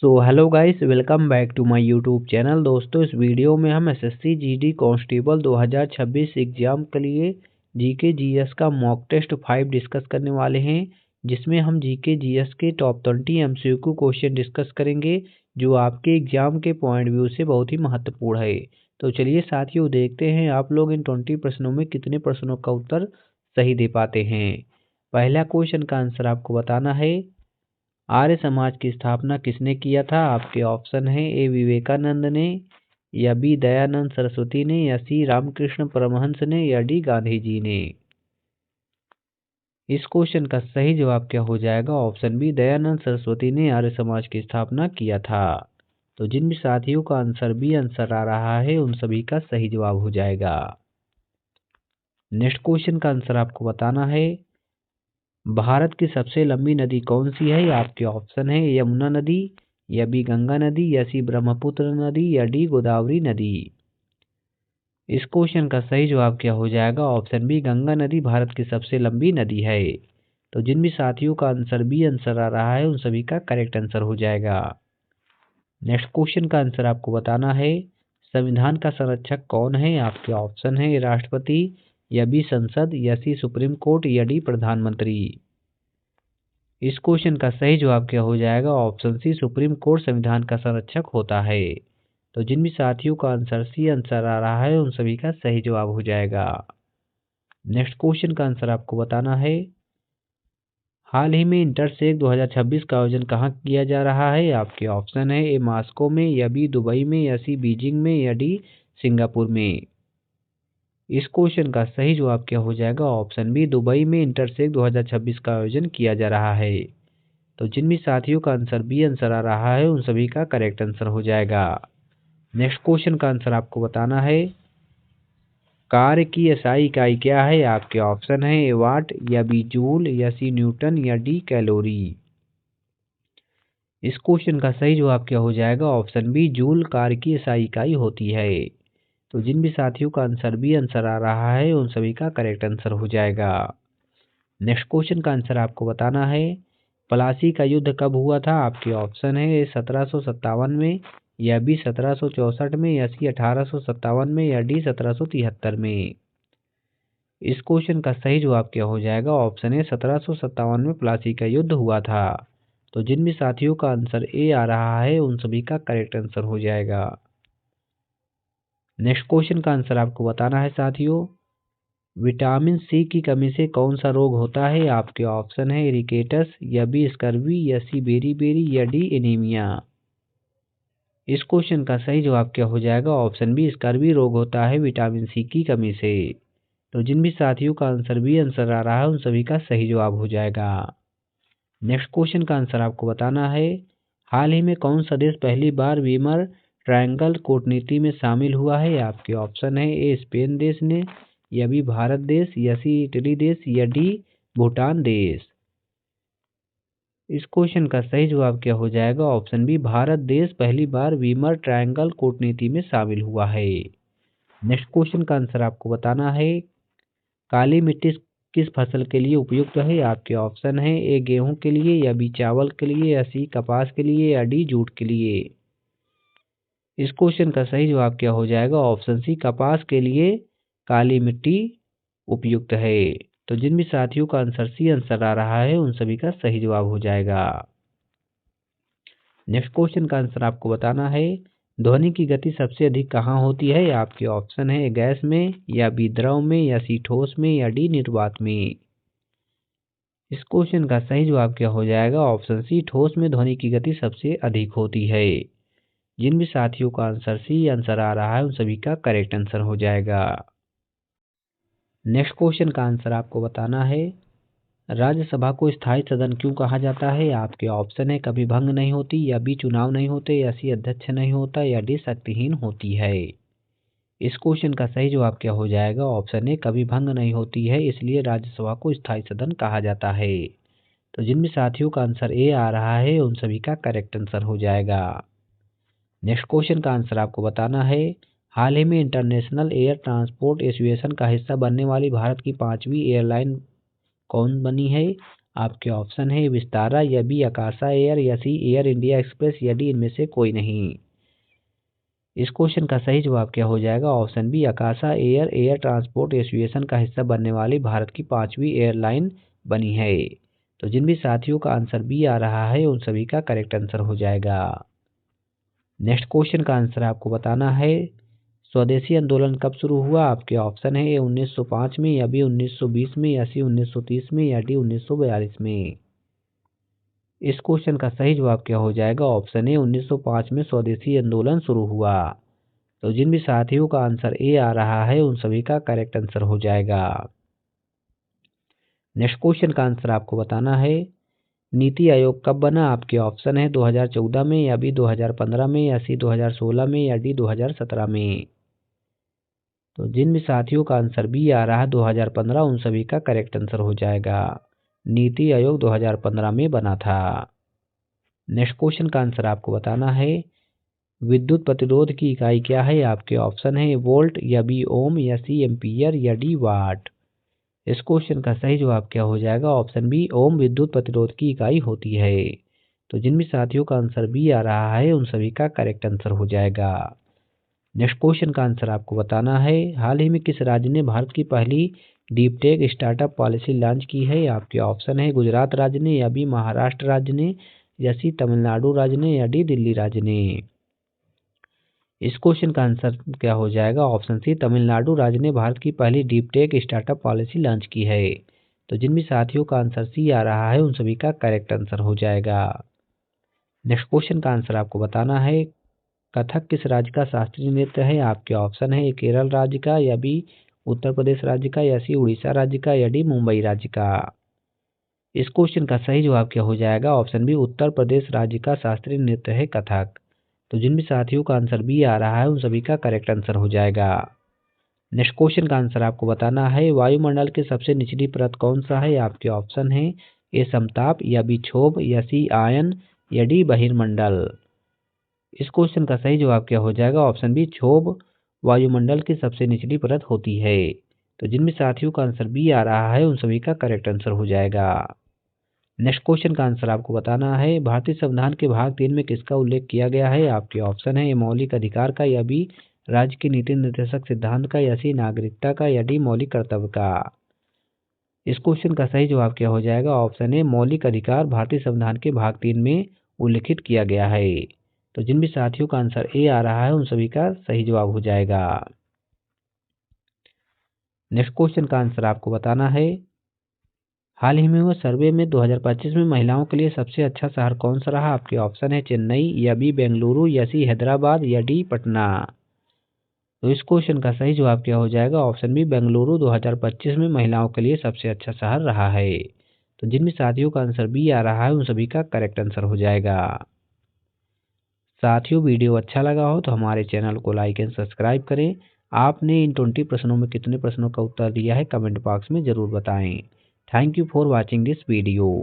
So hello guys, welcome back to my YouTube channel. दोस्तों, इस video में हम एसएससी जीडी कांस्टेबल 2026 एग्जाम के लिए जीके जीएस का मॉक टेस्ट 5 डिस्कस करने वाले हैं, जिसमें हम जीके जीएस के टॉप 20 एमसीक्यू क्वेश्चन डिस्कस करेंगे जो आपके एग्जाम के पॉइंट व्यू से बहुत ही महत्वपूर्ण है। तो चलिए साथियों, देखते हैं आप लोग इन 20 प्रश्नों में कितने प्रश्नों का उत्तर सही दे पाते हैं। पहला क्वेश्चन का आंसर आपको बताना है, आर्य समाज की स्थापना किसने किया था? आपके ऑप्शन है ए विवेकानंद ने, या बी दयानंद सरस्वती ने, या सी रामकृष्ण परमहंस ने, या डी गांधी जी ने। इस क्वेश्चन का सही जवाब क्या हो जाएगा? ऑप्शन बी दयानंद सरस्वती ने आर्य समाज की स्थापना किया था। तो जिन भी साथियों का आंसर बी आंसर आ रहा है उन सभी का सही जवाब हो जाएगा। नेक्स्ट क्वेश्चन का आंसर आपको बताना है, भारत की सबसे लंबी नदी कौन सी है? आपके ऑप्शन है यमुना नदी, या बी गंगा नदी, या सी ब्रह्मपुत्र नदी, या डी गोदावरी नदी। इस क्वेश्चन का सही जवाब क्या हो जाएगा? ऑप्शन बी गंगा नदी भारत की सबसे लंबी नदी है। तो जिन भी साथियों का आंसर बी आंसर आ रहा है उन सभी का करेक्ट आंसर हो जाएगा। नेक्स्ट क्वेश्चन का आंसर आपको बताना है, संविधान का संरक्षक कौन है? आपके ऑप्शन है राष्ट्रपति, या बी संसद, या सी सुप्रीम कोर्ट, या डी प्रधानमंत्री। इस क्वेश्चन का सही जवाब क्या हो जाएगा? ऑप्शन सी सुप्रीम कोर्ट संविधान का संरक्षक होता है। तो जिन भी साथियों का आंसर सी आंसर आ रहा है उन सभी का सही जवाब हो जाएगा। नेक्स्ट क्वेश्चन का आंसर आपको बताना है, हाल ही में इंटरसेक 2026 का आयोजन कहाँ किया जा रहा है? आपके ऑप्शन है ए मॉस्को में, या बी दुबई में, या सी बीजिंग में, या डी सिंगापुर में। इस क्वेश्चन का सही जवाब क्या हो जाएगा? ऑप्शन बी दुबई में इंटरसेक 2026 का आयोजन किया जा रहा है। तो जिन भी साथियों का आंसर बी आंसर आ रहा है उन सभी का करेक्ट आंसर हो जाएगा। नेक्स्ट क्वेश्चन का आंसर आपको बताना है, कार्य की एसआई इकाई क्या है? आपके ऑप्शन है ए वाट, या बी जूल, या सी न्यूटन, या डी कैलोरी। इस क्वेश्चन का सही जवाब क्या हो जाएगा? ऑप्शन बी जूल कार्य की एसआई इकाई होती है। तो जिन भी साथियों का आंसर बी आंसर आ रहा है उन सभी का करेक्ट आंसर हो जाएगा। नेक्स्ट क्वेश्चन का आंसर आपको बताना है, प्लासी का युद्ध कब हुआ था? आपके ऑप्शन है 1757 में, या बी 1764 में, या सी 1857 में, या डी 1773 में। इस क्वेश्चन का सही जवाब क्या हो जाएगा? ऑप्शन है 1757 में प्लासी का युद्ध हुआ था। तो जिन भी साथियों का आंसर ए आ रहा है उन सभी का करेक्ट आंसर हो जाएगा। नेक्स्ट क्वेश्चन का आंसर आपको बताना है साथियों, विटामिन सी की कमी से कौन सा रोग होता है? आपके ऑप्शन है रिकेटस, या बी स्कर्वी, या सी बेरी, या डी एनीमिया। इस क्वेश्चन का सही जवाब क्या हो जाएगा? ऑप्शन बी स्कर्वी रोग होता है विटामिन सी की कमी से। तो जिन भी साथियों का आंसर बी आंसर आ रहा है उन सभी का सही जवाब हो जाएगा। नेक्स्ट क्वेश्चन का आंसर आपको बताना है, हाल ही में कौन सा देश पहली बार वीमर ट्रायंगल कूटनीति में शामिल हुआ है? आपके ऑप्शन है ए स्पेन देश ने, या बी भारत देश, या सी इटली देश, या डी भूटान देश। इस क्वेश्चन का सही जवाब क्या हो जाएगा? ऑप्शन बी भारत देश पहली बार वीमर ट्रायंगल कूटनीति में शामिल हुआ है। नेक्स्ट क्वेश्चन का आंसर आपको बताना है, काली मिट्टी किस फसल के लिए उपयुक्त है? आपके ऑप्शन है ए गेहूं के लिए, या बी चावल के लिए, या सी कपास के लिए, या डी जूट के लिए। इस क्वेश्चन का सही जवाब क्या हो जाएगा? ऑप्शन सी कपास के लिए काली मिट्टी उपयुक्त है। तो जिन भी साथियों का आंसर सी आंसर आ रहा है उन सभी का सही जवाब हो जाएगा। नेक्स्ट क्वेश्चन का आंसर आपको बताना है, ध्वनि की गति सबसे अधिक कहाँ होती है? आपके ऑप्शन है गैस में, या बी द्रव में, या सी ठोस में, या डी निर्वात में। इस क्वेश्चन का सही जवाब क्या हो जाएगा? ऑप्शन सी ठोस में ध्वनि की गति सबसे अधिक होती है। जिन भी साथियों का आंसर सी आंसर आ रहा है उन सभी का करेक्ट आंसर हो जाएगा। नेक्स्ट क्वेश्चन का आंसर आपको बताना है, राज्यसभा को स्थायी सदन क्यों कहा जाता है? आपके ऑप्शन है कभी भंग नहीं होती, या बी चुनाव नहीं होते, या सी अध्यक्ष नहीं होता, या डी शक्तिहीन होती है। इस क्वेश्चन का सही जवाब क्या हो जाएगा? ऑप्शन ए कभी भंग नहीं होती है, इसलिए राज्यसभा को स्थायी सदन कहा जाता है। तो जिन भी साथियों का आंसर ए आ रहा है उन सभी का करेक्ट आंसर हो जाएगा। नेक्स्ट क्वेश्चन का आंसर आपको बताना है, हाल ही में इंटरनेशनल एयर ट्रांसपोर्ट एसोसिएशन का हिस्सा बनने वाली भारत की 5वीं एयरलाइन कौन बनी है? आपके ऑप्शन है विस्तारा, या बी आकाशा एयर, या सी एयर इंडिया एक्सप्रेस, या डी इनमें से कोई नहीं। इस क्वेश्चन का सही जवाब क्या हो जाएगा? Option B Akasa Air air transport association का हिस्सा बनने वाली भारत की 5वीं एयरलाइन बनी है। तो जिन भी साथियों का आंसर बी आ रहा है उन सभी का करेक्ट आंसर हो जाएगा। नेक्स्ट क्वेश्चन का आंसर आपको बताना है स्वदेशी आंदोलन कब शुरू हुआ? आपके ऑप्शन है ए 1905 में, या बी 1920 में, या सी 1930 में, या डी 1942 में। इस क्वेश्चन का सही जवाब क्या हो जाएगा? ऑप्शन ए 1905 में स्वदेशी आंदोलन शुरू हुआ। तो जिन भी साथियों का आंसर ए आ रहा है उन सभी का करेक्ट आंसर हो जाएगा। नेक्स्ट क्वेश्चन का आंसर आपको बताना है नीति आयोग कब बना? आपके ऑप्शन है 2014 में, या बी 2015 में, या सी 2016 में, या डी 2017 में। तो जिन भी साथियों का आंसर बी आ रहा है 2015 उन सभी का करेक्ट आंसर हो जाएगा। नीति आयोग 2015 में बना था। नेक्स्ट क्वेश्चन का आंसर आपको बताना है विद्युत प्रतिरोध की इकाई क्या है? आपके ऑप्शन है वोल्ट, या बी ओम, या सी एम्पियर, या डी वाट। इस क्वेश्चन का सही जवाब क्या हो जाएगा? ऑप्शन बी ओम विद्युत प्रतिरोध की इकाई होती है। तो जिन भी साथियों का आंसर बी आ रहा है उन सभी का करेक्ट आंसर हो जाएगा। नेक्स्ट क्वेश्चन का आंसर आपको बताना है हाल ही में किस राज्य ने भारत की पहली deep tech startup policy launch की है? आपके ऑप्शन है गुजरात राज्य ने, या बी महाराष्ट्र राज्य ने, या सी तमिलनाडु राज्य ने, या डी दिल्ली राज्य ने। इस क्वेश्चन का आंसर क्या हो जाएगा? ऑप्शन सी तमिलनाडु राज्य ने भारत की पहली deep tech startup policy launch की है। तो जिन भी साथियों का आंसर सी आ रहा है उन सभी का करेक्ट आंसर हो जाएगा। नेक्स्ट क्वेश्चन का आंसर आपको बताना है कथक किस राज्य का शास्त्रीय नृत्य है? आपके ऑप्शन है केरल राज्य का, या बी उत्तर प्रदेश राज्य का, या सी उड़ीसा राज्य का, या डी मुंबई राज्य का। इस क्वेश्चन का सही जवाब क्या हो जाएगा? ऑप्शन बी उत्तर प्रदेश राज्य का शास्त्रीय नृत्य है कथक। तो जिन भी साथियों का आंसर बी आ रहा है उन सभी का करेक्ट आंसर हो जाएगा। नेक्स्ट क्वेश्चन का आंसर आपको बताना है वायुमंडल की सबसे निचली परत कौन सा है? आपके ऑप्शन है ए समताप, या बी क्षोभ, या सी आयन, या डी बहिर्मंडल। इस क्वेश्चन का सही जवाब क्या हो जाएगा? ऑप्शन बी क्षोभ वायुमंडल की सबसे निचली परत होती है। तो जिन भी साथियों का आंसर बी आ रहा है उन सभी का करेक्ट आंसर हो जाएगा। नेक्स्ट क्वेश्चन का आंसर आपको बताना है भारतीय संविधान के भाग 3 में किसका उल्लेख किया गया है? आपके ऑप्शन है मौलिक अधिकार का, या बी राज्य की नीति निर्देशक सिद्धांत का, या सी नागरिकता का, या डी मौलिक कर्तव्य का। इस क्वेश्चन का सही जवाब क्या हो जाएगा? ऑप्शन ए मौलिक अधिकार भारतीय संविधान के भाग 3 में उल्लिखित किया गया है। तो जिन भी साथियों का आंसर ए आ रहा है उन सभी का सही जवाब हो जाएगा। नेक्स्ट क्वेश्चन का आंसर आपको बताना है हाल ही में हुए सर्वे में 2025 में महिलाओं के लिए सबसे अच्छा शहर कौन सा रहा? आपके ऑप्शन है चेन्नई, या बी बेंगलुरु, या सी हैदराबाद, या डी पटना। तो इस क्वेश्चन का सही जवाब क्या हो जाएगा? ऑप्शन बी बेंगलुरु 2025 में महिलाओं के लिए सबसे अच्छा शहर रहा है। तो जिन भी साथियों का आंसर बी आ रहा है उन सभी का करेक्ट आंसर हो जाएगा। साथियों वीडियो अच्छा लगा हो तो हमारे चैनल को लाइक एंड सब्सक्राइब करें। आपने इन 20 प्रश्नों में कितने प्रश्नों का उत्तर दिया है कमेंट बॉक्स में ज़रूर बताएं। Thank you for watching this video.